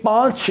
5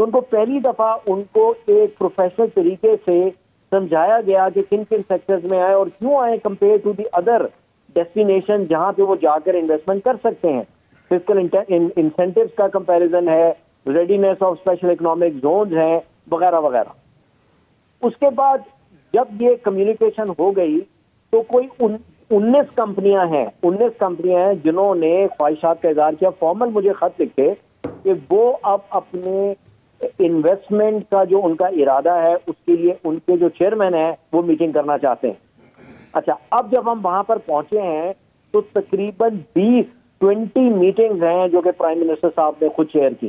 تو ان کو پہلی دفعہ ان کو ایک پروفیشنل طریقے سے سمجھایا گیا کہ کن کن سیکٹرز میں آئے اور کیوں آئے compare to the other destination جہاں پہ وہ جا کر انویسٹمنٹ کر سکتے ہیں. فسکل انسینٹیوز کا کمپیریزن ہے, readiness of special economic zones ہیں وغیرہ وغیرہ. اس کے بعد جب یہ کمیونیکیشن ہو گئی تو کوئی 19 کمپنیاں ہیں جنہوں نے خواہشات کا اظہار کیا, فارمل مجھے خط لکھے کہ وہ اب اپنے انویسٹمنٹ کا جو ان کا ارادہ ہے اس کے لیے ان کے جو چیئرمین ہیں وہ میٹنگ کرنا چاہتے ہیں. اچھا, اب جب ہم وہاں پر پہنچے ہیں تو تقریباً 20 میٹنگز ہیں جو کہ پرائم منسٹر صاحب نے خود چیئر کی.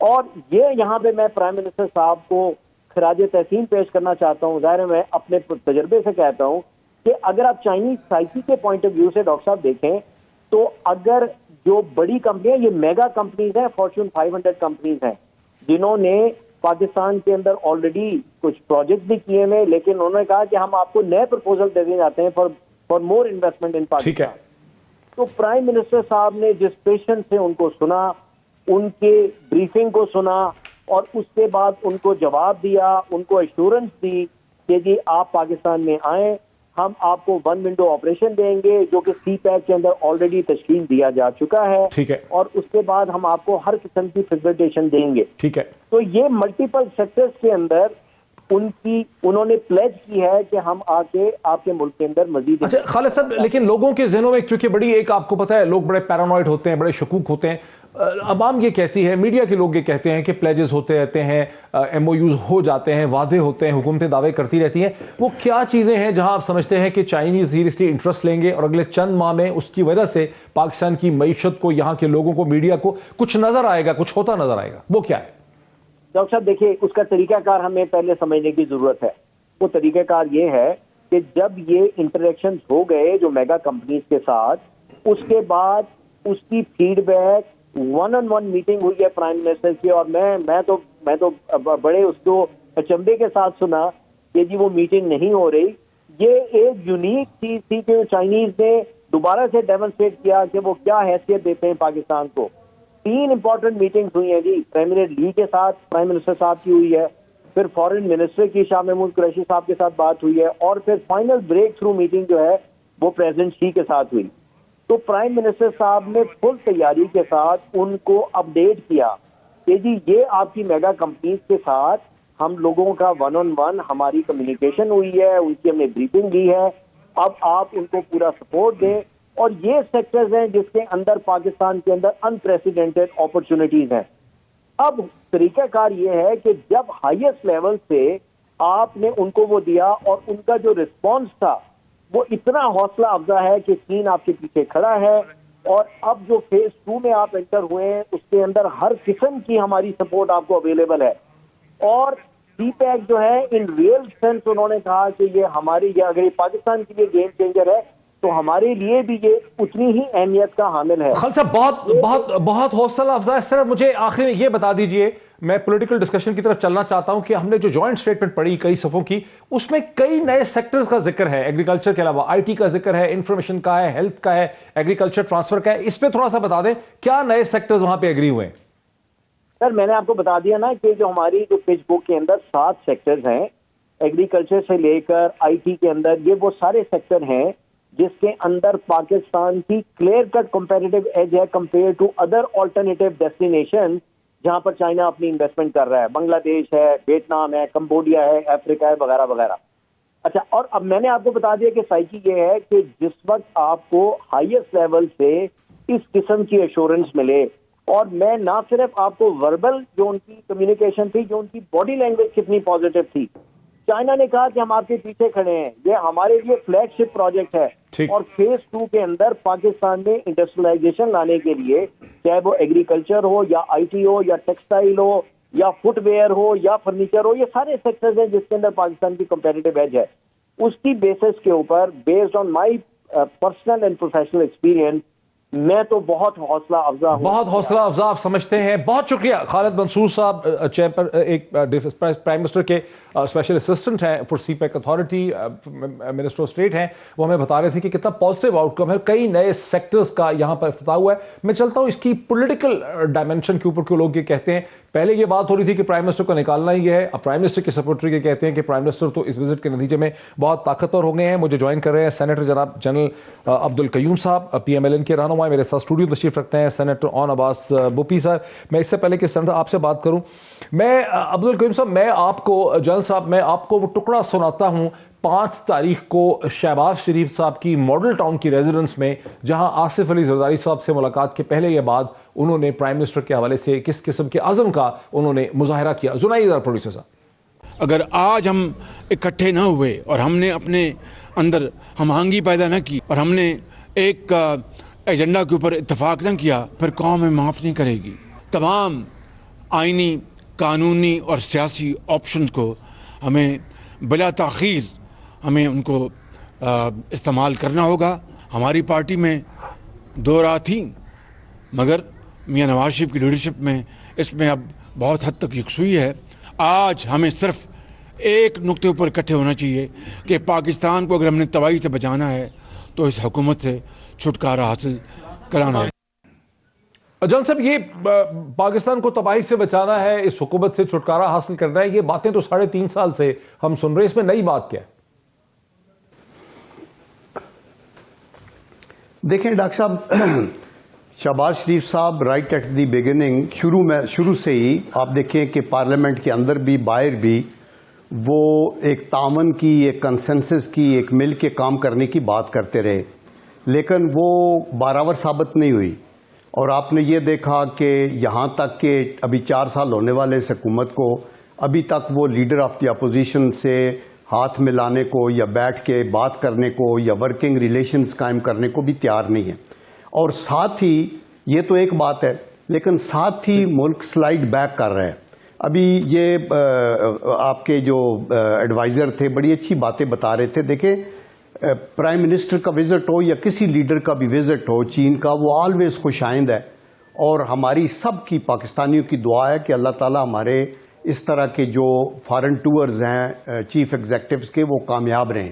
اور یہ یہاں پہ میں پرائم منسٹر صاحب کو خراج تحسین پیش کرنا چاہتا ہوں. ظاہر ہے میں اپنے تجربے سے کہتا ہوں کہ اگر آپ چائنیز سائیکی کے پوائنٹ آف ویو سے ڈاکٹر صاحب دیکھیں تو اگر جو بڑی کمپنیاں, یہ میگا کمپنیز ہیں, فارچون 500 کمپنیز ہیں جنہوں نے پاکستان کے اندر آلریڈی کچھ پروجیکٹ بھی کیے ہیں, لیکن انہوں نے کہا کہ ہم آپ کو نئے پرپوزل دینے جاتے ہیں for more investment in Pakistan. تو پرائم منسٹر صاحب نے جس پیشنس سے ان کو سنا, ان کے بریفنگ کو سنا اور اس کے بعد ان کو جواب دیا, ان کو ایشورنس دی کہ جی آپ پاکستان میں آئیں, ہم آپ کو 1 ونڈو آپریشن دیں گے جو کہ سی پیک کے اندر آلریڈی تشکیل دیا جا چکا ہے, اور اس کے بعد ہم آپ کو ہر قسم کی فیسیلیٹیشن دیں گے. ٹھیک ہے. تو یہ ملٹیپل سیکٹرز کے اندر انہوں نے پلیج کی ہے کہ ہم آ کے آپ کے ملک کے اندر مزید. اچھا خالد صاحب, لیکن لوگوں کے ذہنوں میں چونکہ بڑی ایک آپ کو پتہ ہے لوگ بڑے پیرانوائڈ ہوتے ہیں, بڑے شکوک ہوتے ہیں. عوام یہ کہتی ہے, میڈیا کے لوگ یہ کہتے ہیں کہ پلیجز ہوتے رہتے ہیں, ایم او یوز ہو جاتے ہیں, وعدے ہوتے ہیں, حکومتیں دعوے کرتی رہتی ہیں. وہ کیا چیزیں ہیں جہاں آپ سمجھتے ہیں کہ چائنیز سیریسلی انٹرسٹ لیں گے اور اگلے چند ماہ میں اس کی وجہ سے پاکستان کی معیشت کو, یہاں کے لوگوں کو, میڈیا کو کچھ نظر آئے گا, کچھ ہوتا نظر آئے گا؟ وہ کیا ہے؟ ڈاکٹر صاحب دیکھیے, اس کا طریقہ کار ہمیں پہلے سمجھنے کی ضرورت ہے. وہ طریقہ کار یہ ہے کہ جب یہ انٹریکشن ہو گئے جو میگا کمپنیز کے ساتھ, اس کے بعد اس کی فیڈ بیک 1-on-1 میٹنگ ہوئی ہے پرائم منسٹر کی, اور میں تو بڑے اس کو اچنبے کے ساتھ سنا کہ جی وہ میٹنگ نہیں ہو رہی. یہ ایک یونیک چیز تھی کہ چائنیز نے دوبارہ سے ڈیمونسٹریٹ کیا کہ وہ کیا حیثیت دیتے ہیں پاکستان کو. 3 امپورٹنٹ میٹنگز ہوئی ہیں جی, پریمیر لی کے ساتھ پرائم منسٹر صاحب کی ہوئی ہے, پھر فارن منسٹر کی شاہ محمود قریشی صاحب کے ساتھ بات ہوئی ہے, اور پھر فائنل بریک تھرو میٹنگ جو ہے وہ پریزیڈنٹ شی کے ساتھ ہوئی. تو پرائم منسٹر صاحب نے فل تیاری کے ساتھ ان کو اپڈیٹ کیا کہ جی یہ آپ کی میگا کمپنیز کے ساتھ ہم لوگوں کا 1-on-1 ہماری کمیونیکیشن ہوئی ہے, ان کی ہم نے بریفنگ دی ہے, اب آپ ان کو پورا سپورٹ دیں. اور یہ سیکٹرز ہیں جس کے اندر پاکستان کے اندر انپریسیڈنٹڈ اپرچونٹیز ہیں. اب طریقہ کار یہ ہے کہ جب ہائیسٹ لیول سے آپ نے ان کو وہ دیا اور ان کا جو رسپانس تھا وہ اتنا حوصلہ افزا ہے کہ چین آپ کے پیچھے کھڑا ہے, اور اب جو فیز 2 میں آپ انٹر ہوئے ہیں اس کے اندر ہر قسم کی ہماری سپورٹ آپ کو اویلیبل ہے. اور سی پیک جو ہے ان ریئل سینس انہوں نے کہا کہ یہ ہماری, یہ اگر یہ پاکستان کے لیے گیم چینجر ہے تو ہمارے لیے بھی یہ اتنی ہی اہمیت کا حامل ہے. خالد صاحب بہت حوصلہ افزا ہے. سر مجھے آخری میں یہ بتا دیجئے, میں پولیٹیکل ڈسکشن کی طرف چلنا چاہتا ہوں, کہ ہم نے جو جوائنٹ سٹیٹمنٹ پڑھی کئی صفوں کی, اس میں کئی نئے سیکٹرز کا ذکر ہے, ایگریکلچر کے علاوہ آئی ٹی کا ذکر ہے, انفارمیشن کا ہے, ہیلتھ کا ہے, ایگریکلچر ٹرانسفر کا ہے. اس پہ تھوڑا سا بتا دیں کیا نئے سیکٹرز وہاں پہ ایگری ہوئے ہیں؟ سر میں نے آپ کو بتا دیا نا کہ جو ہماری جو پچ بک کے اندر 7 سیکٹرز ہیں, ایگریکلچر سے لے کر آئی ٹی کے اندر, یہ وہ سارے سیکٹر ہیں جس کے اندر پاکستان کی کلیئر کٹ کمپیٹیٹو ایج ہے compare to other alternative destination جہاں پر چائنا اپنی انویسٹمنٹ کر رہا ہے. بنگلہ دیش ہے, ویتنام ہے, کمبوڈیا ہے, افریقہ ہے, وغیرہ وغیرہ. اچھا, اور اب میں نے آپ کو بتا دیا کہ سائیکی یہ ہے کہ جس وقت آپ کو ہائیسٹ لیول سے اس قسم کی ایشورنس ملے, اور میں نہ صرف آپ کو وربل جو ان کی کمیونیکیشن تھی, جو ان کی باڈی لینگویج کتنی پازیٹیو تھی, چائنا نے کہا کہ ہم آپ کے پیچھے کھڑے ہیں, یہ ہمارے لیے فلیگ شپ پروجیکٹ ہے. اور فیز 2 کے اندر پاکستان میں انڈسٹریلائزیشن لانے کے لیے, چاہے وہ ایگریکلچر ہو یا آئی ٹی ہو یا ٹیکسٹائل ہو یا فٹ ویئر ہو یا فرنیچر ہو, یہ سارے سیکٹرز ہیں جس کے اندر پاکستان کی کمپیٹیٹو ایج ہے. اس کی بیسس کے اوپر, based on my personal and professional experience, میں تو بہت حوصلہ افزا ہوں. بہت حوصلہ افزا آپ سمجھتے ہیں. بہت شکریہ. خالد منصور صاحب ایک پرائم منسٹر کے اسپیشل اسسٹنٹ ہیں for CPEC authority, minister of state ہیں. وہ ہمیں بتا رہے تھے کہ کتنا پازیٹیو آؤٹ کم ہے, کئی نئے سیکٹرز کا یہاں پر افتتاح ہوا ہے. میں چلتا ہوں اس کی پولیٹیکل ڈائمینشن کے اوپر کیوں لوگ یہ کہتے ہیں. پہلے یہ بات ہو رہی تھی کہ پرائم منسٹر کو نکالنا ہی ہے. اب پرائم منسٹر کے سپورٹر یہ کہتے ہیں کہ پرائم منسٹر تو اس وزٹ کے نتیجے میں بہت طاقتور ہو گئے ہیں. مجھے جوائن کر رہے ہیں سینیٹر جناب جنرل عبد القیوم صاحب, پی ایم ایل این کے رہنما میرے ساتھ اسٹوڈیو تشریف رکھتے ہیں, سینیٹر اون عباس بپی صاحب. میں اس سے پہلے کہ سینیٹر آپ سے بات کروں, میں عبد القیوم صاحب, میں آپ کو جنرل صاحب میں آپ کو وہ ٹکڑا سناتا ہوں 5 تاریخ کو شہباز شریف صاحب کی ماڈل ٹاؤن کی ریزیڈنس میں, جہاں آصف علی زرداری صاحب سے ملاقات کے پہلے یہ بات انہوں نے پرائم منسٹر کے حوالے سے کس قسم کے عزم کا انہوں نے مظاہرہ کیا. سنائیے ذرا پروڈیوسر صاحب. اگر آج ہم اکٹھے نہ ہوئے اور ہم نے اپنے اندر ہم آہنگی پیدا نہ کی اور ہم نے ایک ایجنڈا کے اوپر اتفاق نہ کیا, پھر قوم ہمیں معاف نہیں کرے گی. تمام آئینی, قانونی اور سیاسی آپشنز کو ہمیں بلا تاخیر ہمیں ان کو استعمال کرنا ہوگا. ہماری پارٹی میں 2 راہ تھیں, مگر میاں نواز شریف کی لیڈرشپ میں اس میں اب بہت حد تک یکسوئی ہے. آج ہمیں صرف ایک نقطے اوپر اکٹھے ہونا چاہیے کہ پاکستان کو اگر ہم نے تباہی سے بچانا ہے تو اس حکومت سے چھٹکارا حاصل کرانا ہے. جنرل صاحب, یہ پاکستان کو تباہی سے بچانا ہے, اس حکومت سے چھٹکارا حاصل کرنا ہے, یہ باتیں تو 3.5 سال سے ہم سن رہے ہیں, اس میں نئی بات کیا ہے؟ دیکھیں ڈاکٹر صاحب, شہباز شریف صاحب رائٹ ایٹ دی بگننگ شروع سے ہی آپ دیکھیں کہ پارلیمنٹ کے اندر بھی باہر بھی وہ ایک تعاون کی, ایک کنسنسس کی, ایک مل کے کام کرنے کی بات کرتے رہے, لیکن وہ بارآور ثابت نہیں ہوئی. اور آپ نے یہ دیکھا کہ یہاں تک کہ ابھی 4 سال ہونے والے اس حکومت کو, ابھی تک وہ لیڈر آف دی اپوزیشن سے ہاتھ ملانے کو یا بیٹھ کے بات کرنے کو یا ورکنگ ریلیشنز قائم کرنے کو بھی تیار نہیں ہے. اور ساتھ ہی یہ تو ایک بات ہے, لیکن ساتھ ہی ملک سلائیڈ بیک کر رہا ہے. ابھی یہ آپ کے جو ایڈوائزر تھے بڑی اچھی باتیں بتا رہے تھے. دیکھیں, پرائم منسٹر کا وزٹ ہو یا کسی لیڈر کا بھی وزٹ ہو چین کا, وہ آلویز خوش آئند ہے. اور ہماری سب کی پاکستانیوں کی دعا ہے کہ اللہ تعالیٰ ہمارے اس طرح کے جو فارن ٹورز ہیں چیف ایگزیکٹوز کے, وہ کامیاب رہیں.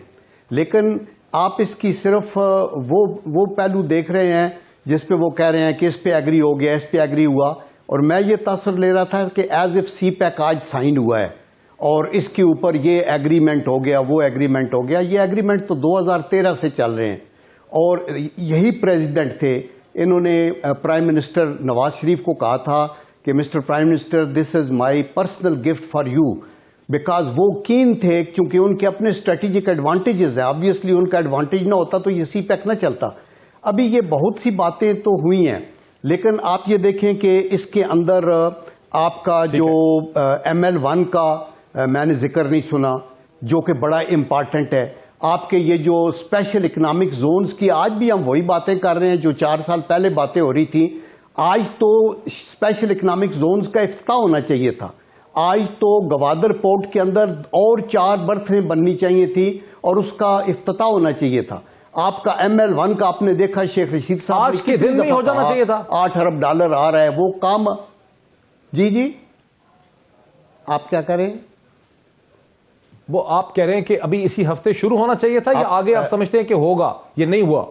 لیکن آپ اس کی صرف وہ پہلو دیکھ رہے ہیں جس پہ وہ کہہ رہے ہیں کہ اس پہ ایگری ہو گیا, اس پہ ایگری ہوا. اور میں یہ تاثر لے رہا تھا کہ ایز اف سی پیک آج سائن ہوا ہے اور اس کے اوپر یہ ایگریمنٹ ہو گیا, وہ ایگریمنٹ ہو گیا. یہ ایگریمنٹ تو 2013 سے چل رہے ہیں, اور یہی پریزیڈنٹ تھے, انہوں نے پرائم منسٹر نواز شریف کو کہا تھا کہ mister prime minister this is my personal gift for you, because وہ کین تھے کیونکہ ان کے اپنے اسٹریٹجک ایڈوانٹیجز ہیں. آبویسلی ان کا ایڈوانٹیج نہ ہوتا تو یہ سی پیک نہ چلتا. ابھی یہ بہت سی باتیں تو ہوئی ہیں, لیکن آپ یہ دیکھیں کہ اس کے اندر آپ کا جو ML1 کا میں نے ذکر نہیں سنا, جو کہ بڑا امپارٹنٹ ہے. آپ کے یہ جو اسپیشل اکنامک زونز کی, آج بھی ہم وہی باتیں کر رہے ہیں جو 4 سال پہلے باتیں ہو رہی تھیں. آج تو اسپیشل اکنامک زونز کا افتتاح ہونا چاہیے تھا. آج تو گوادر پورٹ کے اندر اور 4 برتھیں بننی چاہیے تھی اور اس کا افتتاح ہونا چاہیے تھا. آپ کا ML1 کا آپ نے دیکھا شیخ رشید صاحب آج کے دن میں ہو جانا چاہیے تھا. 8 ارب ڈالر آ رہا ہے وہ کام. جی آپ کیا کریں؟ وہ آپ کہہ رہے ہیں کہ ابھی اسی ہفتے شروع ہونا چاہیے تھا یا آگے آپ سمجھتے ہیں کہ ہوگا؟ یہ نہیں ہوا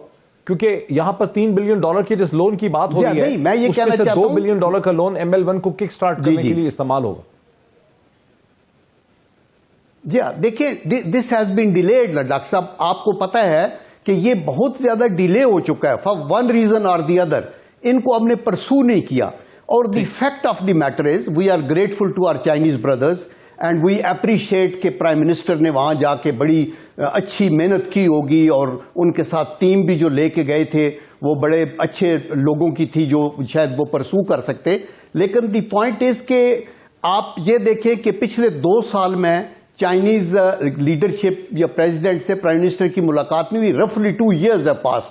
کیونکہ یہاں پر $3 بلین کی جس لون کی بات ہو رہی ہے, میں یہ کہنا چاہتا ہوں $2 بلین کا لون ML1 کو کک سٹارٹ کرنے کے لیے استعمال ہوگا. جی دیکھیں, this has been delayed. Doctor صاحب آپ کو پتا ہے کہ یہ بہت زیادہ ڈیلے ہو چکا ہے فار ون ریزن اور دی ادر. ان کو ہم نے پرسو نہیں کیا. اور the fact of the matter is we are grateful to our Chinese brothers and we appreciate کہ پرائم منسٹر نے وہاں جا کے بڑی اچھی محنت کی ہوگی, اور ان کے ساتھ ٹیم بھی جو لے کے گئے تھے وہ بڑے اچھے لوگوں کی تھی جو شاید وہ پرسو کر سکتے. لیکن دی پوائنٹ از کہ آپ یہ دیکھیں کہ پچھلے 2 سال میں چائنیز لیڈرشپ یا پریزیڈنٹ سے پرائم منسٹر کی ملاقات نہیں ہوئی. رفلی 2 years ہے پاس.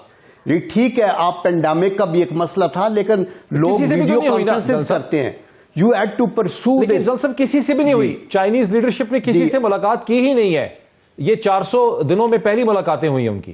ٹھیک ہے آپ پینڈیمک کا بھی ایک مسئلہ تھا, لیکن لوگ ویڈیو کانفرنسز کرتے ہیں. یو ہیڈ ٹو پرسو دس. صاحب کسی سے بھی نہیں ہوئی, چائنیز لیڈرشپ نے کسی سے ملاقات کی ہی نہیں ہے. یہ 400 دنوں میں پہلی ملاقاتیں ہوئی ہیں ان کی.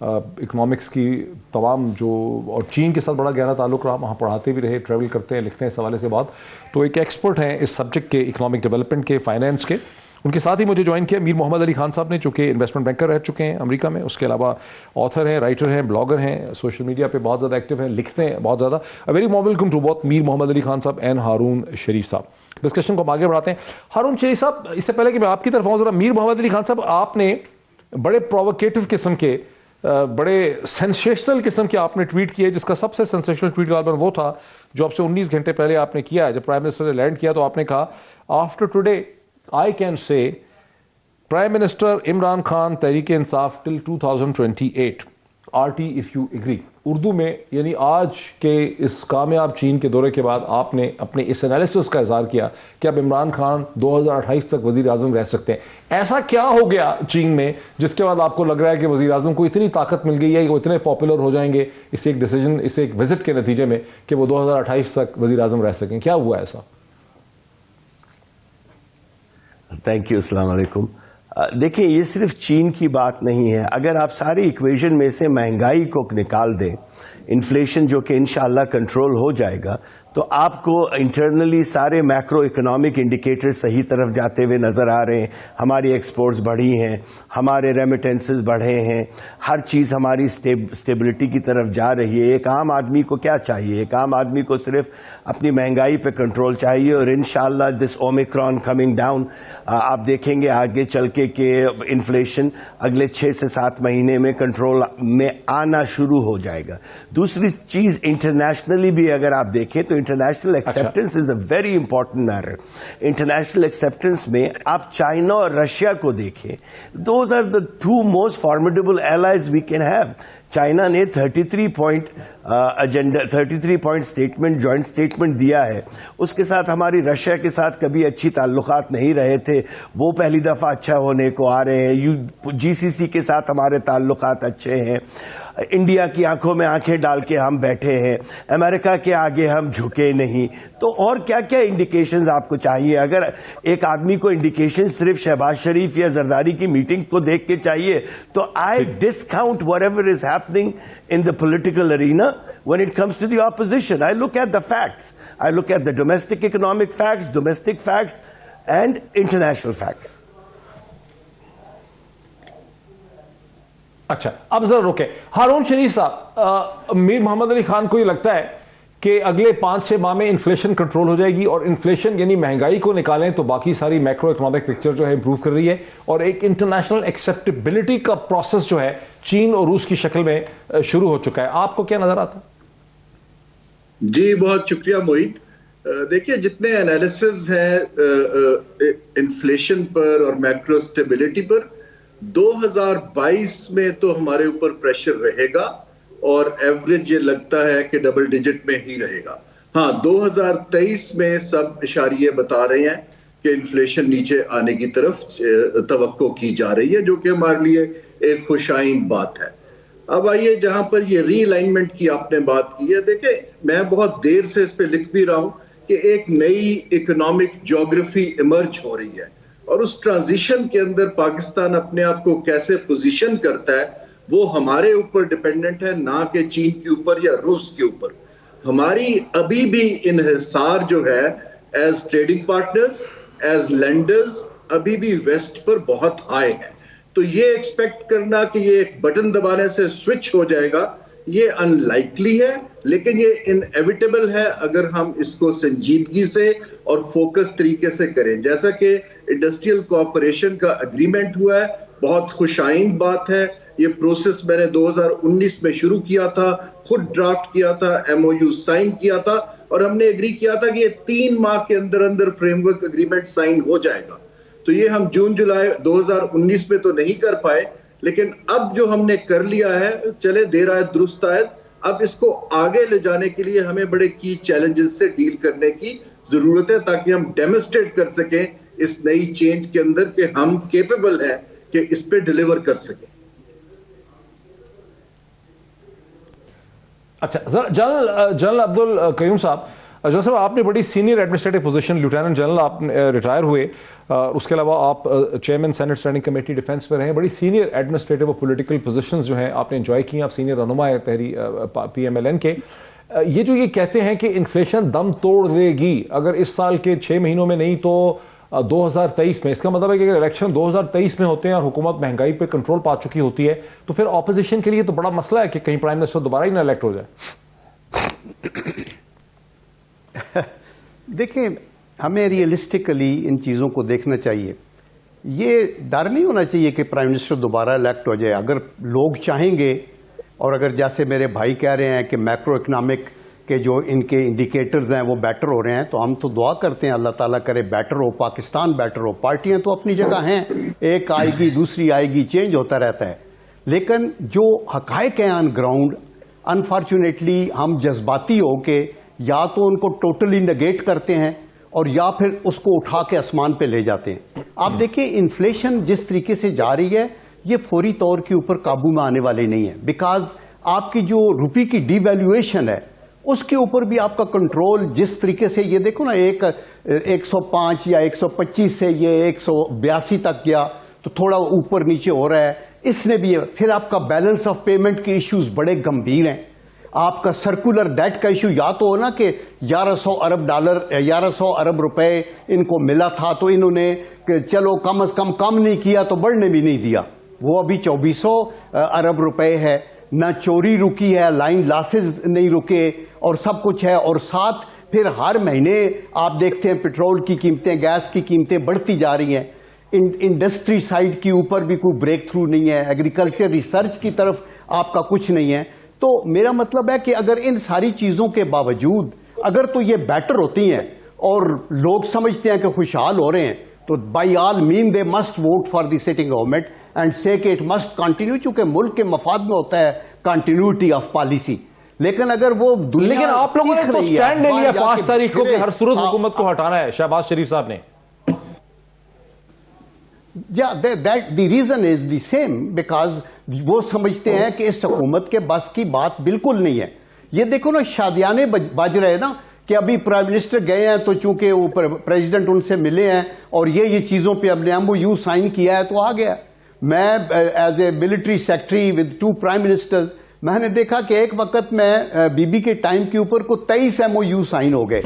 اکنامکس کی تمام جو اور چین کے ساتھ بڑا گہرا تعلق رہا, وہاں پڑھاتے بھی رہے, ٹریول کرتے ہیں, لکھتے ہیں اس حوالے سے بات, تو ایک ایکسپرٹ ہیں اس سبجیکٹ کے, اکنامک ڈیولپمنٹ کے, فائنینس کے. ان کے ساتھ ہی مجھے جوائن کیا میر محمد علی خان صاحب نے, جو کہ انویسٹمنٹ بینکر رہ چکے ہیں امریکہ میں. اس کے علاوہ آتھر ہیں, رائٹر ہیں, بلاگر ہیں, سوشل میڈیا پہ بہت زیادہ ایکٹیو ہیں, لکھتے ہیں بہت زیادہ. ویری ویلکم ٹو بوتھ میر محمد علی خان صاحب اینڈ ہارون شریف صاحب. ڈسکشن کو ہم آگے بڑھاتے ہیں. ہارون شریف صاحب, اس سے پہلے کہ میں آپ کی طرف آؤں ذرا, میر محمد علی خان صاحب آپ نے بڑے پرووکیٹو قسم کے, بڑے سینسیشنل قسم کے آپ نے ٹویٹ کیے, جس کا سب سے سینسیشنل ٹویٹ غالباً وہ تھا جو آپ سے 19 گھنٹے پہلے آپ نے کیا ہے. جب پرائم منسٹر نے لینڈ کیا تو آپ نے کہا, after today I can say prime minister Imran Khan Tehreek Insaf till 2028 RT if you agree. Urdu میں یعنی آج کے اس کامیاب چین کے دورے کے بعد آپ نے اپنے اس انالیسس کا اظہار کیا کہ اب عمران خان 2028 تک وزیر اعظم رہ سکتے ہیں. ایسا کیا ہو گیا چین میں جس کے بعد آپ کو لگ رہا ہے کہ وزیر اعظم کو اتنی طاقت مل گئی ہے کہ وہ اتنے پاپولر ہو جائیں گے اس ایک ڈیسیجن, اس ایک وزٹ کے نتیجے میں, کہ وہ 2028 تک وزیر اعظم رہ سکیں؟ کیا ہوا ایسا؟ تھینک یو, السلام علیکم. دیکھیں, یہ صرف چین کی بات نہیں ہے. اگر آپ ساری ایکویژن میں سے مہنگائی کو نکال دیں, انفلیشن جو کہ انشاءاللہ کنٹرول ہو جائے گا, تو آپ کو انٹرنلی سارے میکرو اکنامک انڈیکیٹر صحیح طرف جاتے ہوئے نظر آ رہے ہیں. ہماری ایکسپورٹس بڑھی ہیں, ہمارے ریمیٹنسز بڑھے ہیں, ہر چیز ہماری اسٹیبلٹی کی طرف جا رہی ہے. ایک عام آدمی کو کیا چاہیے؟ ایک عام آدمی کو صرف اپنی مہنگائی پہ کنٹرول چاہیے, اور انشاءاللہ دس اومیکرون کمنگ ڈاؤن, آپ دیکھیں گے آگے چل کے کہ انفلیشن اگلے 6 سے 7 مہینے میں کنٹرول میں آنا شروع ہو جائے گا. دوسری چیز, انٹرنیشنلی بھی اگر آپ دیکھیں تو international acceptance is a very important matter. International acceptance میں آپ چائنا اور رشیا کو دیکھیں, those are the 2 most formidable allies we can have. China نے 33 پوائنٹ اسٹیٹمنٹ, جوائنٹ اسٹیٹمنٹ دیا ہے. اس کے ساتھ ہماری رشیا کے ساتھ کبھی اچھی تعلقات نہیں رہے تھے, وہ پہلی دفعہ اچھا ہونے کو آ رہے ہیں. GCC کے ساتھ ہمارے تعلقات اچھے ہیں. انڈیا کی آنکھوں میں آنکھیں ڈال کے ہم بیٹھے ہیں, امریکہ کے آگے ہم جھکے نہیں. تو اور کیا کیا انڈیکیشنز آپ کو چاہیے؟ اگر ایک آدمی کو انڈیکیشن صرف شہباز شریف یا زرداری کی میٹنگ کو دیکھ کے چاہیے, تو I discount whatever is happening in the political arena when it comes to the opposition. I look at the facts. I look at the domestic economic facts, domestic facts, and international facts. اچھا, اب ذرا روکے. ہارون شریف صاحب, میر محمد علی خان کو یہ لگتا ہے کہ اگلے 5-6 ماہ میں انفلیشن کنٹرول ہو جائے گی, اور انفلیشن یعنی مہنگائی کو نکالیں تو باقی ساری میکرو اکنامک پکچر جو ہے امپروو کر رہی ہے, اور ایک انٹرنیشنل ایکسیپٹیبلٹی کا پروسیس جو ہے چین اور روس کی شکل میں شروع ہو چکا ہے. آپ کو کیا نظر آتا ہے؟ جی بہت شکریہ معید. دیکھیے, جتنے انالیسز ہیں انفلیشن پر اور میکرو اسٹیبلٹی پر, 2022 میں تو ہمارے اوپر پریشر رہے گا, اور ایوریج یہ لگتا ہے کہ ڈبل ڈیجٹ میں ہی رہے گا. ہاں, 2023 میں سب اشاریے بتا رہے ہیں کہ انفلیشن نیچے آنے کی طرف توقع کی جا رہی ہے, جو کہ ہمارے لیے ایک خوشائند بات ہے. اب آئیے, جہاں پر یہ ری الائنمنٹ کی آپ نے بات کی ہے, دیکھیں میں بہت دیر سے اس پہ لکھ بھی رہا ہوں کہ ایک نئی اکنامک جیوگرافی ایمرج ہو رہی ہے, اور اس ٹرانزیشن کے اندر پاکستان اپنے آپ کو کیسے پوزیشن کرتا ہے وہ ہمارے اوپر ڈیپینڈنٹ ہے, نہ کہ چین کے اوپر یا روس کے اوپر. ہماری ابھی بھی انحصار جو ہے as trading partners, as landers, ابھی بھی ویسٹ پر بہت ہائی ہے. تو یہ ایکسپیکٹ کرنا کہ یہ ایک بٹن دبانے سے سوئچ ہو جائے گا, یہ ان لائکلی ہے, لیکن یہ انیویٹیبل ہے اگر ہم اس کو سنجیدگی سے اور فوکس طریقے سے کریں. جیسا کہ انڈسٹریل کوآپریشن کا اگریمنٹ ہوا ہے, بہت خوشائند بات ہے. یہ پروسیس میں نے 2019 میں شروع کیا تھا, خود ڈرافٹ کیا تھا, MOU سائن کیا تھا, اور ہم نے ایگری کیا تھا کہ یہ 3 ماہ کے اندر اندر فریم ورک اگریمنٹ سائن ہو جائے گا. تو یہ ہم جون جولائی 2019 میں تو نہیں کر پائے, لیکن اب جو ہم نے کر لیا ہے, چلے دیر آئے درست آئے, اب اس کو آگے لے جانے کے لیے ہمیں بڑے کی چیلنجز سے ڈیل کرنے کی ضرورت ہے, تاکہ ہم ڈیمونسٹریٹ کر سکیں اس نئی چینج کے اندر کہ ہم کیپیبل ہیں کہ اس پہ ڈیلیور کر سکیں. اچھا, جنرل عبد القیوم صاحب, جو صاحب آپ نے بڑی senior administrative position lieutenant general آپ ریٹائر ہوئے, اس کے علاوہ آپ chairman senate standing committee defence میں رہے, بڑی سینئر ایڈمنسٹریٹو اور پولیٹیکل پوزیشنز جو ہیں آپ نے انجوائے کی, آپ سینئر رہنما ہے پی ایم ایل این کے. یہ جو یہ کہتے ہیں کہ انفلیشن دم توڑ دے گی اگر اس سال کے 6 مہینوں میں نہیں تو 2023 میں, اس کا مطلب ہے کہ اگر الیکشن 2023 میں ہوتے ہیں اور حکومت مہنگائی پہ کنٹرول پا چکی ہوتی ہے تو پھر اپوزیشن کے لیے تو بڑا مسئلہ ہے کہ کہیں پرائم منسٹر دوبارہ ہی نہ الیکٹ ہو جائے. دیکھیں, ہمیں ریئلسٹکلی ان چیزوں کو دیکھنا چاہیے. یہ ڈر نہیں ہونا چاہیے کہ پرائم منسٹر دوبارہ الیکٹ ہو جائے. اگر لوگ چاہیں گے اور اگر جیسے میرے بھائی کہہ رہے ہیں کہ میکرو اکنامک کے جو ان کے انڈیکیٹرز ہیں وہ بیٹر ہو رہے ہیں, تو ہم تو دعا کرتے ہیں اللہ تعالیٰ کرے بیٹر ہو, پاکستان بیٹر ہو. پارٹیاں تو اپنی جگہ ہیں, ایک آئے گی دوسری آئے گی, چینج ہوتا رہتا ہے. لیکن جو حقائق ہیں آن گراؤنڈ, انفارچونیٹلی ہم جذباتی ہو کے یا تو ان کو ٹوٹلی نگیٹ کرتے ہیں اور یا پھر اس کو اٹھا کے آسمان پہ لے جاتے ہیں. آپ دیکھیں انفلیشن جس طریقے سے جا رہی ہے یہ فوری طور کے اوپر قابو میں آنے والے نہیں ہے, بیکاز آپ کی جو روپی کی ڈی ویلیویشن ہے اس کے اوپر بھی آپ کا کنٹرول جس طریقے سے, یہ دیکھو نا, 105 یا 125 سے یہ 182 تک گیا تو تھوڑا اوپر نیچے ہو رہا ہے. اس نے بھی پھر آپ کا بیلنس آف پیمنٹ کے ایشوز بڑے گمبھیر ہیں. آپ کا سرکولر ڈیٹ کا ایشو یا تو ہونا کہ 1100 ارب روپے ان کو ملا تھا تو انہوں نے چلو کم از کم نہیں کیا تو بڑھنے بھی نہیں دیا, وہ ابھی 2400 ارب روپے ہے. نہ چوری رکی ہے, لائن لاسز نہیں رکے اور سب کچھ ہے. اور ساتھ پھر ہر مہینے آپ دیکھتے ہیں پیٹرول کی قیمتیں, گیس کی قیمتیں بڑھتی جا رہی ہیں. انڈسٹری سائڈ کے اوپر بھی کوئی بریک تھرو نہیں ہے, ایگریکلچر ریسرچ کی طرف آپ کا کچھ نہیں ہے. تو میرا مطلب ہے کہ اگر ان ساری چیزوں کے باوجود اگر تو یہ بیٹر ہوتی ہیں اور لوگ سمجھتے ہیں کہ خوشحال ہو رہے ہیں, تو by all mean they must vote for the sitting government and say کہ اٹ مسٹ کنٹینیو, چونکہ ملک کے مفاد میں ہوتا ہے کنٹینیوٹی آف پالیسی. لیکن اگر وہ لیکن آپ لوگوں نے تو سٹینڈ لے لیا 5 تاریخ کو کہ ہر صورت حکومت کو ہٹانا ہے, شہباز شریف صاحب نے. The reason is the same, because وہ سمجھتے ہیں کہ اس حکومت کے بس کی بات بالکل نہیں ہے. یہ دیکھو نا, شادیانے بج رہے نا کہ ابھی پرائم منسٹر گئے ہیں تو چونکہ وہ پریزیڈنٹ ان سے ملے ہیں اور یہ چیزوں پہ اب نے MOU سائن کیا ہے تو آ گیا. میں as a military secretary with 2 prime ministers میں نے دیکھا کہ ایک وقت میں بی بی کے ٹائم کے اوپر کو 23 MOU سائن ہو گئے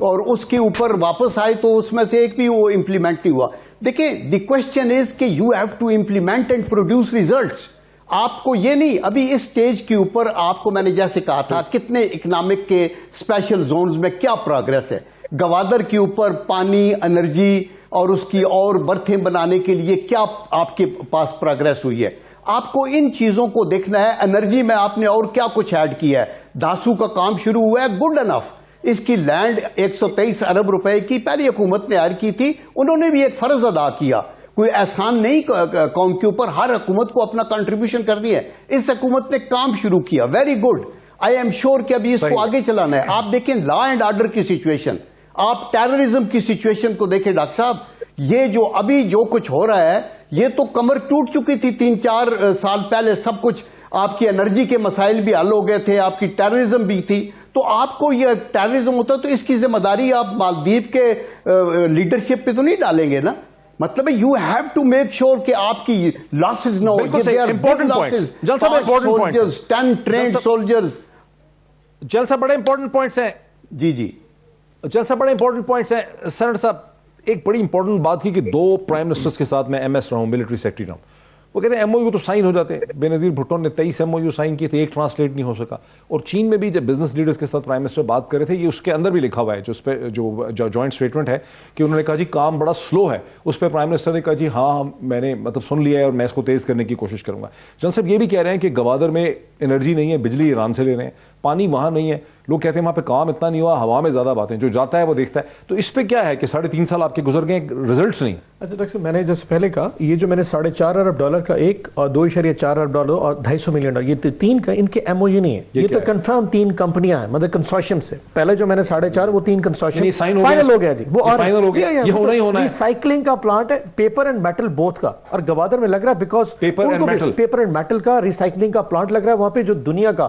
اور اس کے اوپر واپس آئے تو اس میں سے ایک بھی وہ امپلیمنٹ نہیں ہوا. دیکھیں, دی کوشچن از کہ you have to implement and produce results. آپ کو یہ نہیں, ابھی اس سٹیج کے اوپر آپ کو میں نے جیسے کہا تھا کتنے اکنامک کے اسپیشل زونز میں کیا پروگرس ہے. گوادر کے اوپر پانی, انرجی اور اس کی اور برتھیں بنانے کے لیے کیا آپ کے پاس پروگرس ہوئی ہے. آپ کو ان چیزوں کو دیکھنا ہے. انرجی میں آپ نے اور کیا کچھ ایڈ کیا ہے. داسو کا کام شروع ہوا ہے, گڈ انف. اس کی لینڈ 123 ارب روپے کی پہلی حکومت نے ہائر کی تھی, انہوں نے بھی ایک فرض ادا کیا. کوئی احسان نہیں قوم کے اوپر, ہر حکومت کو اپنا کنٹریبیوشن کرنی ہے. اس حکومت نے کام شروع کیا, very good. I am sure کہ ابھی اس کو آگے چلانا ہے. آپ دیکھیں لا اینڈ آرڈر کی سچویشن, آپ ٹیررزم کی سچویشن کو دیکھیں ڈاکٹر صاحب. یہ جو ابھی جو کچھ ہو رہا ہے یہ تو کمر ٹوٹ چکی تھی 3-4 سال پہلے. سب کچھ آپ کی انرجی کے مسائل بھی حل ہو گئے تھے, آپ کی ٹیررزم بھی تھی. تو آپ کو یہ ٹیررزم ہوتا تو اس کی ذمہ داری آپ مالدیپ کے لیڈرشپ پہ تو نہیں ڈالیں گے نا. مطلب ہے you have to make sure کہ آپ کی لاسز نہ ہو. 10 ٹرینڈ سولجرز. جل صاحب بڑے امپورٹنٹ پوائنٹس ہیں. جی جل صاحب بڑے امپورٹنٹ پوائنٹس ہیں. سینیٹر صاحب ایک بڑی امپورٹنٹ بات کی کہ 2 پرائم منسٹرز کے ساتھ میں MS رہا ہوں, ملٹری سیکٹری رہا ہوں. وہ کہتے ہیں MOU تو سائن ہو جاتے ہیں. بے نظیر بھٹو نے 23 MOU سائن کیے تھے, ایک ٹرانسلیٹ نہیں ہو سکا. اور چین میں بھی جب بزنس لیڈرز کے ساتھ پرائم منسٹر بات کر رہے تھے, یہ اس کے اندر بھی لکھا ہوا ہے جو اس پہ جو جوائنٹ اسٹیٹمنٹ ہے کہ انہوں نے کہا جی کام بڑا سلو ہے. اس پہ پرائم منسٹر نے کہا جی ہاں میں نے مطلب سن لیا ہے اور میں اس کو تیز کرنے کی کوشش کروں گا. جنرل صاحب یہ بھی کہہ رہے ہیں کہ گوادر میں انرجی نہیں ہے, بجلی ایران سے لے رہے ہیں, پانی وہاں نہیں ہے. لوگ کہتے ہیں وہاں پہ کام اتنا نہیں ہوا, ہوا میں زیادہ باتیں, جو جاتا ہے وہ دیکھتا ہے. تو اس پہ کیا ہے کہ 3.5 سال آپ کے گزر گئے, ریزلٹس نہیں. اچھا ڈاکٹر صاحب, میں نے جیسے پہلے کہا یہ جو میں نے $4.5 ارب کا ایک اور $2.4 ارب اور $250 ملین یہ 3 کا ان کے MOU نہیں ہے. یہ تو کنفرم 3 کمپنیاں ہیں مطلب کنسورشیم سے. پہلے جو میں نے 4.5 وہ 3 کنسورشیم فائنل ہو گیا جی, وہ فائنل ہو گیا, یہ ہونا ہی ہونا ہے. ریسائکلنگ کا پلانٹ ہے, پیپر اینڈ میٹل بوتھ کا, اور گوادر میں لگ رہا ہے بیکاز پیپر اینڈ میٹل کا ریسائکلنگ کا پلانٹ لگ رہا ہے وہاں پہ جو دنیا کا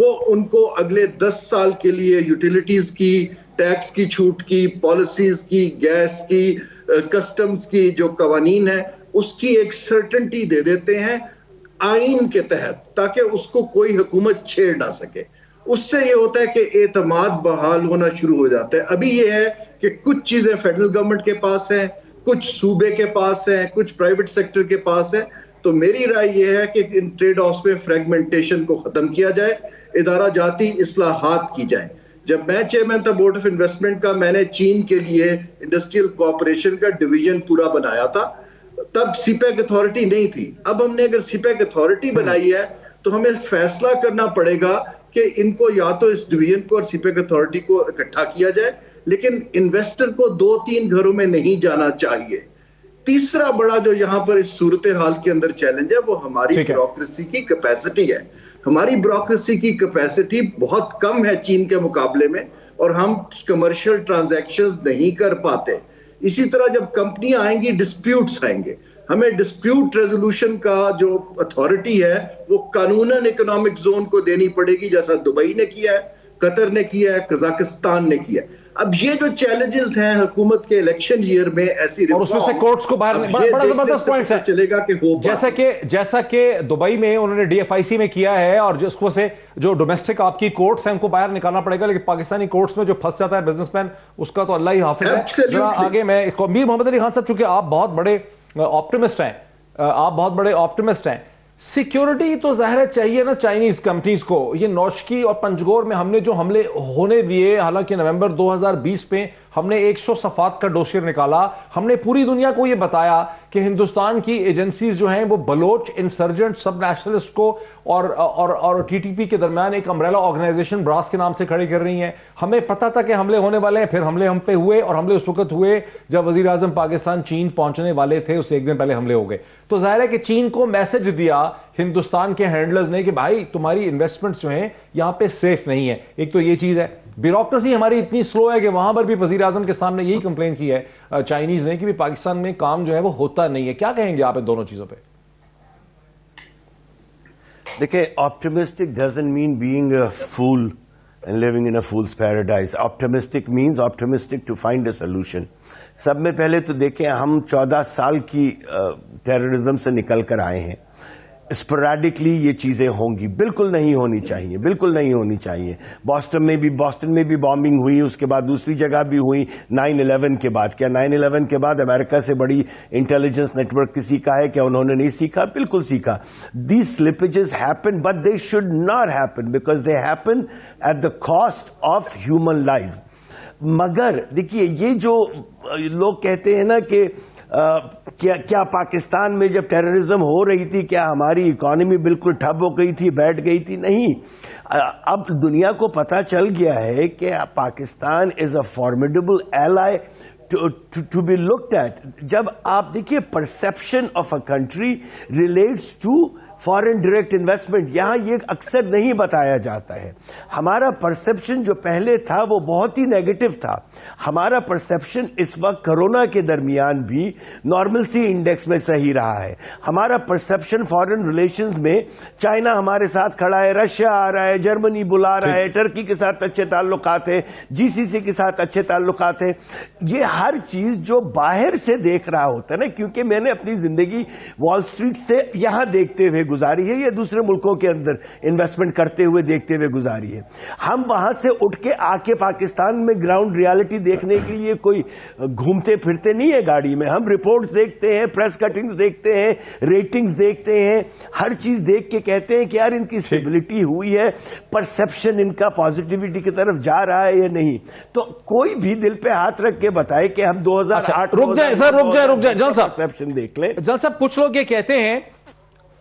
وہ ان کو اگلے 10 سال کے لیے یوٹیلیٹیز کی، ٹیکس کی چھوٹ کی، پالیسیز کی، گیس کی، کسٹمز کی جو قوانین ہیں اس کی ایک سرٹنٹی دے دیتے ہیں آئین کے تحت، تاکہ اس کو کوئی حکومت چھیڑ نہ سکے. اس سے یہ ہوتا ہے کہ اعتماد بحال ہونا شروع ہو جاتا ہے. ابھی یہ ہے کہ کچھ چیزیں فیڈرل گورنمنٹ کے پاس ہیں، کچھ صوبے کے پاس ہیں، کچھ پرائیویٹ سیکٹر کے پاس ہیں. تو میری رائے یہ ہے کہ ان ٹریڈ آفس میں فریگمنٹیشن کو ختم کیا جائے، ادارہ جاتی اصلاحات کی جائیں. جب میں چیئرمین تھا بورڈ آف انویسٹمنٹ کا، میں نے چین کے لیے انڈسٹریل کوآپریشن کا ڈویژن پورا بنایا تھا. تب سی پیک اتھارٹی نہیں تھی. اب ہم نے اگر سی پیک اتھارٹی بنائی ہے تو ہمیں فیصلہ کرنا پڑے گا کہ ان کو یا تو اس ڈویژن کو اور سی پیک اتھارٹی کو اکٹھا کیا جائے، لیکن انویسٹر کو 2-3 گھروں میں نہیں جانا چاہیے. تیسرا بڑا جو یہاں پر اس صورتحال کے اندر چیلنج ہے وہ ہماری بیوروکریسی کی کیپیسٹی ہے. ہماری بیوروکریسی کی کیپیسٹی بہت کم ہے چین کے مقابلے میں، اور ہم کمرشل ٹرانزیکشنز نہیں کر پاتے. اسی طرح جب کمپنیاں آئیں گی ڈسپیوٹس آئیں گے، ہمیں ڈسپیوٹ ریزولوشن کا جو اتھارٹی ہے وہ قانوناً اکنامک زون کو دینی پڑے گی، جیسا دبئی نے کیا ہے، قطر نے کیا ہے، قزاقستان نے کیا ہے. اب یہ جو چیلنجز ہیں حکومت کے الیکشن ایئر میں ایسی اور اس میں سے کورٹس کو باہر بڑا زبردست پوائنٹ چلے گا کہ ہو جیسا کہ دبئی میں انہوں نے ڈی ایف آئی سی میں کیا ہے، اور جس کو سے جو ڈومیسٹک آپ کی کورٹس ہیں ان کو باہر نکالنا پڑے گا. لیکن پاکستانی کورٹس میں جو پھنس جاتا ہے بزنس مین، اس کا تو اللہ ہی حافظ ہے. آگے میں اس کو میر محمد علی خان صاحب، چونکہ آپ بہت بڑے آپٹیمسٹ ہیں، سیکیورٹی تو ظاہر چاہیے نا چائنیز کمپنیز کو. یہ نوشکی اور پنجگور میں ہم نے جو حملے ہونے دیے، حالانکہ نومبر 2020 میں ہم نے 100 صفحات کا ڈوسیر نکالا، ہم نے پوری دنیا کو یہ بتایا کہ ہندوستان کی ایجنسیز جو ہیں وہ بلوچ انسرجنٹ سب نیشنلسٹ کو اور ٹی ٹی پی کے درمیان ایک امبریلا آرگنائزیشن براس کے نام سے کھڑی کر رہی ہیں. ہمیں پتا تھا کہ حملے ہونے والے ہیں، پھر حملے ہم پہ ہوئے، اور حملے اس وقت ہوئے جب وزیر اعظم پاکستان چین پہنچنے والے تھے، اس سے ایک دن پہلے حملے ہو گئے. تو ظاہر ہے کہ چین کو میسج دیا ہندوستان کے ہینڈلرز نے کہ بھائی تمہاری انویسٹمنٹس جو ہیں یہاں پہ سیف نہیں ہے. ایک تو یہ چیز ہے. بیوروکریسی ہماری اتنی سلو ہے کہ وہاں پر بھی وزیر اعظم کے سامنے یہی کمپلین کی ہے چائنیز نے کہ پاکستان میں کام جو ہے وہ ہوتا نہیں ہے. کیا کہیں گے آپ ان دونوں چیزوں پہ؟ دیکھیں، optimistic doesn't mean being a fool and living in a fool's paradise. Optimistic means optimistic to find a solution. سب میں پہلے تو دیکھیں، ہم 14 سال کی ٹیررزم سے نکل کر آئے ہیں. اسپوریڈکلی یہ چیزیں ہوں گی، بالکل نہیں ہونی چاہیے، بالکل نہیں ہونی چاہیے. بoston میں بھی بامبنگ ہوئی، اس کے بعد دوسری جگہ بھی ہوئی 9/11 کے بعد. کیا 9/11 کے بعد امریکہ سے بڑی انٹیلیجنس نیٹ ورک کسی کا ہے؟ کیا انہوں نے نہیں سیکھا؟ بالکل سیکھا. These slippages happen, but they should not happen because they happen at the cost of human lives. مگر دیکھیے، یہ جو لوگ کہتے ہیں نا کہ کیا پاکستان میں جب ٹیررزم ہو رہی تھی کیا ہماری اکانومی بالکل ٹھپ ہو گئی تھی، بیٹھ گئی تھی؟ نہیں. اب دنیا کو پتہ چل گیا ہے کہ Pakistan is a formidable ally to be looked at. جب آپ دیکھیے، perception of a country relates to foreign direct investment. یہاں یہ اکثر نہیں بتایا جاتا ہے. ہمارا پرسپشن جو پہلے تھا وہ بہت ہی نیگیٹو تھا. ہمارا پرسپشن اس وقت کرونا کے درمیان بھی نارملسی انڈیکس میں صحیح رہا ہے. ہمارا پرسپشن فارن ریلیشنز میں چائنا ہمارے ساتھ کھڑا ہے، رشیا آ رہا ہے، جرمنی بلا رہا ہے، ٹرکی کے ساتھ اچھے تعلقات ہیں، جی سی سی کے ساتھ اچھے تعلقات ہیں. یہ ہر چیز جو باہر سے دیکھ رہا ہوتا ہے نا، کیونکہ میں نے اپنی زندگی وال اسٹریٹ سے یہاں دیکھتے ہوئے گزاری ہے یا دوسرے ملکوں کے اندر انویسٹمنٹ کرتے ہوئے دیکھتے ہوئے گزاری ہے. ہم وہاں سے اٹھ کے آ کے پاکستان میں گراؤنڈ ریالٹی دیکھنے کے لیے کوئی گھومتے پھرتے نہیں ہے گاڑی میں. ہم رپورٹس دیکھتے ہیں، پریس کٹنگز دیکھتے ہیں، ریٹنگز دیکھتے ہیں، ہر چیز دیکھ کے کہتے ہیں کہ یار ان کی اسٹیبلٹی ہوئی ہے، پرسپشن ان کا پازیٹیوٹی کی طرف جا رہا ہے یا نہیں. تو کوئی بھی دل پہ ہاتھ رکھ کے بتائے کہ ہم 2008 رک جائیں جان صاحب، پرسپشن دیکھ لیں. جان صاحب، کچھ لوگ یہ کہتے ہیں،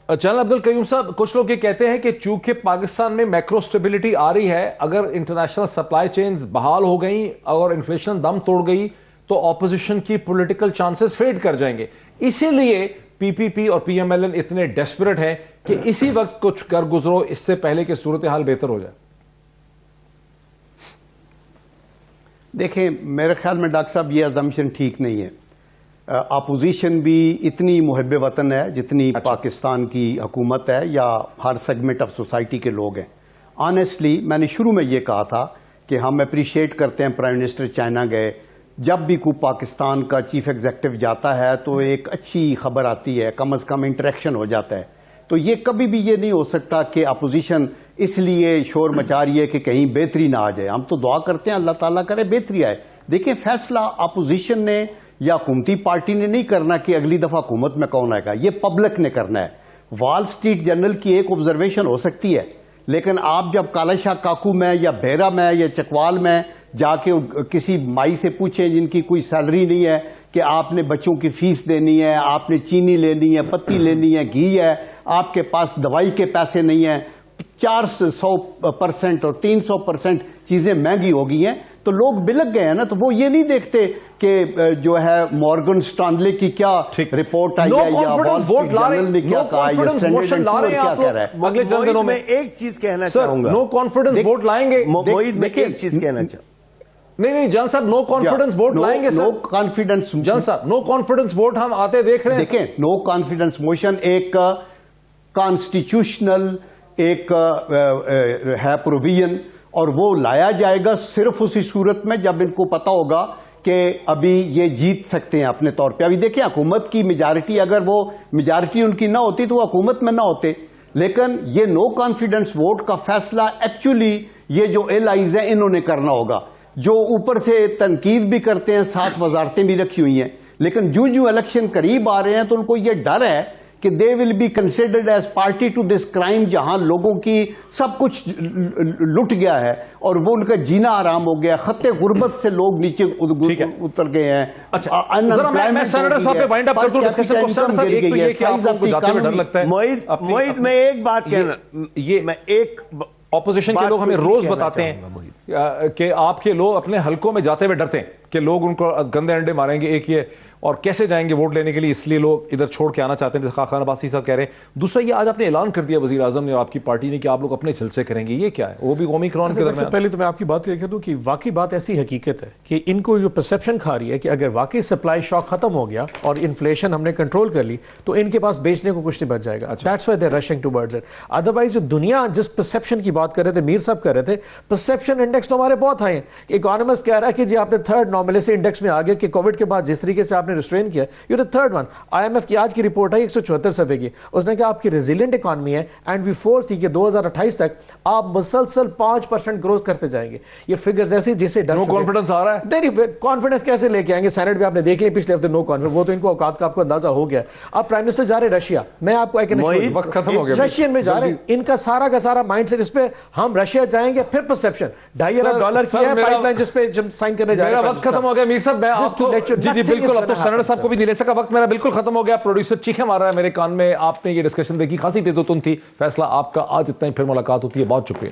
جنرل عبدالقیوم صاحب، کچھ لوگ یہ کہتے ہیں کہ چونکہ پاکستان میں میکرو سٹیبلٹی آ رہی ہے، اگر انٹرنیشنل سپلائی چینز بحال ہو گئیں اور انفلیشن دم توڑ گئی تو اپوزیشن کی پولیٹیکل چانسز فیڈ کر جائیں گے. اسی لیے پی پی پی اور پی ایم ایل این اتنے ڈیسپریٹ ہیں کہ اسی وقت کچھ کر گزرو اس سے پہلے کہ صورتحال بہتر ہو جائے. دیکھیں، میرے خیال میں ڈاکٹر صاحب یہ ازمپشن ٹھیک نہیں ہے. اپوزیشن بھی اتنی محب وطن ہے جتنی پاکستان کی حکومت ہے یا ہر سیگمنٹ آف سوسائٹی کے لوگ ہیں. آنیسٹلی میں نے شروع میں یہ کہا تھا کہ ہم اپریشیٹ کرتے ہیں پرائم منسٹر چائنا گئے. جب بھی کوئی پاکستان کا چیف ایگزیکٹو جاتا ہے تو ایک اچھی خبر آتی ہے, کم از کم انٹریکشن ہو جاتا ہے. تو یہ کبھی بھی یہ نہیں ہو سکتا کہ اپوزیشن اس لیے شور مچا رہی ہے کہ کہیں بہتری نہ آ جائے. ہم تو دعا کرتے ہیں اللہ تعالیٰ کرے بہتری آئے. دیکھیں فیصلہ اپوزیشن نے یا حکومتی پارٹی نے نہیں کرنا کہ اگلی دفعہ حکومت میں کون آئے گا, یہ پبلک نے کرنا ہے. وال اسٹریٹ جرنل کی ایک آبزرویشن ہو سکتی ہے, لیکن آپ جب کالا شاہ کاکو میں یا بیرا میں یا چکوال میں جا کے کسی مائی سے پوچھیں جن کی کوئی سیلری نہیں ہے کہ آپ نے بچوں کی فیس دینی ہے, آپ نے چینی لینی ہے, پتی لینی ہے, گھی ہے, آپ کے پاس دوائی کے پیسے نہیں ہیں, 400% اور 300% چیزیں مہنگی ہو گئی ہیں, تو لوگ بلک گئے ہیں نا. تو وہ یہ نہیں دیکھتے کہ جو ہے مارگن سٹانلے کی کیا رپورٹ آئی ہے یا وال اسٹریٹ جرنل نے کیا کہا یا اسٹینڈرڈ اینڈ پور کیا کہہ رہا ہے. اگلے چند دنوں میں ایک چیز کہنا چاہوں گا, نو کانفیڈنس ووٹ لائیں گے. موید میں ایک چیز کہنا چاہوں. نہیں جان صاحب, نو کانفیڈنس ووٹ لائیں گے. نو کانفیڈنس جان صاحب, نو کانفیڈنس ووٹ ہم آتے دیکھ رہے ہیں. دیکھیں نو کانفیڈنس موشن ایک کانسٹیٹیوشنل ایک ہے پروویژن, اور وہ لایا جائے گا صرف اسی صورت میں جب ان کو پتا ہوگا کہ ابھی یہ جیت سکتے ہیں اپنے طور پہ. ابھی دیکھیں حکومت کی میجارٹی, اگر وہ میجارٹی ان کی نہ ہوتی تو وہ حکومت میں نہ ہوتے. لیکن یہ نو کانفیڈنس ووٹ کا فیصلہ ایکچولی یہ جو ایلائز ہیں انہوں نے کرنا ہوگا, جو اوپر سے تنقید بھی کرتے ہیں, 7 وزارتیں بھی رکھی ہوئی ہیں, لیکن جو الیکشن قریب آ رہے ہیں تو ان کو یہ ڈر ہے کہ they will be considered as party to this crime, جہاں لوگوں کی سب کچھ لٹ گیا ہے اور وہ ان کا جینا آرام ہو گیا, خط غربت سے لوگ نیچے اتر گئے ہیں. اچھا ذرا میں سینیٹر صاحب پہ وائنڈ اپ کر دوں ڈسکشن کو. سینیٹر صاحب ایک تو یہ کہ آپ لوگوں کو جاتے ہوئے ڈر لگتا ہے. موید میں ایک بات کہنا, یہ میں ایک اپوزیشن کے لوگ ہمیں روز بتاتے ہیں کہ آپ کے لوگ اپنے حلقوں میں جاتے ہوئے ڈرتے ہیں کہ لوگ ان کو گندے انڈے ماریں گے. ایک یہ, اور کیسے جائیں گے ووٹ لینے کے لیے, اس لیے لوگ ادھر چھوڑ کے آنا چاہتے ہیں, جیسے خاقان عباسی صاحب کہہ رہے ہیں. دوسرا یہ آج آپ نے اعلان کر دیا وزیر اعظم نے اور آپ کی پارٹی نے کہ آپ لوگ اپنے جلسے کریں گے, یہ کیا ہے؟ وہ بھی قومی کرون کے درمیان. پہلے تو میں آپ کی بات کہہ دوں کہ واقعی بات ایسی حقیقت ہے کہ ان کو جو پرسیپشن کھا رہی ہے کہ اگر واقعی سپلائی شاک ختم ہو گیا اور انفلیشن ہم نے کنٹرول کر لی تو ان کے پاس بیچنے کو کچھ نہیں بچ جائے گا. That's why they rushing towards it. Otherwise جو دنیا جس پرسیپشن کی بات کر رہے تھے, میر صاحب کر رہے تھے, پرسیپشن انڈیکس تو ہمارے بہت ہائی ہیں. اکانومسٹ کہہ رہا ہے کہ جی آپ نے 3rd نارملیسی انڈیکس میں آگے کہ کووڈ کے بعد جس طریقے سے آپ نے ریسٹرین کیا, you are 3rd one. I M F کی آج کی رپورٹ ہے 174 صفحے کی, اس نے کہا آپ کی ریزیلینٹ اکانومی ہے اینڈ وی فورس تھی کہ 2028 تک آپ مسلسل 5% گروتھ کرتے جائیں گے. یہ فگرز ایسی جسے ڈر نو کانفیڈنس آ رہا ہے. نہیں, کانفیڈنس کیسے لے کے آئیں گے؟ سینٹ بھی آپ نے دیکھ لیا پچھلے ہفتے نو کانفیڈنس, وہ تو ان کو اوقات کا آپ کو اندازہ ہو گیا. اب پرائم منسٹر جا رہے رشیا, میں آپ کو وقت ختم ہو گیا, رشین میں جا رہے ہیں, ان کا سارا مائنڈ سیٹ اس پہ ہم رشیا جائیں گے. پھر پرسیپشن $2.5 ارب کی ہے پائپ لائن جس پہ سائن کرنے جا رہے ہیں. میرا وقت ختم ہو گیا میر صاحب, میں آپ کو جی بالکل, اب تو سینیٹر صاحب کو بھی نہیں لے سکا, وقت میرا بالکل ختم ہو گیا. پروڈیوسر چیخیں مار رہا ہے میرے کان میں. آپ نے یہ ڈسکشن دیکھی, خاصی تیز و تند تھی. فیصلہ آپ کا. آج اتنا ہی, پھر ملاقات ہوتی ہے. بہت شکریہ.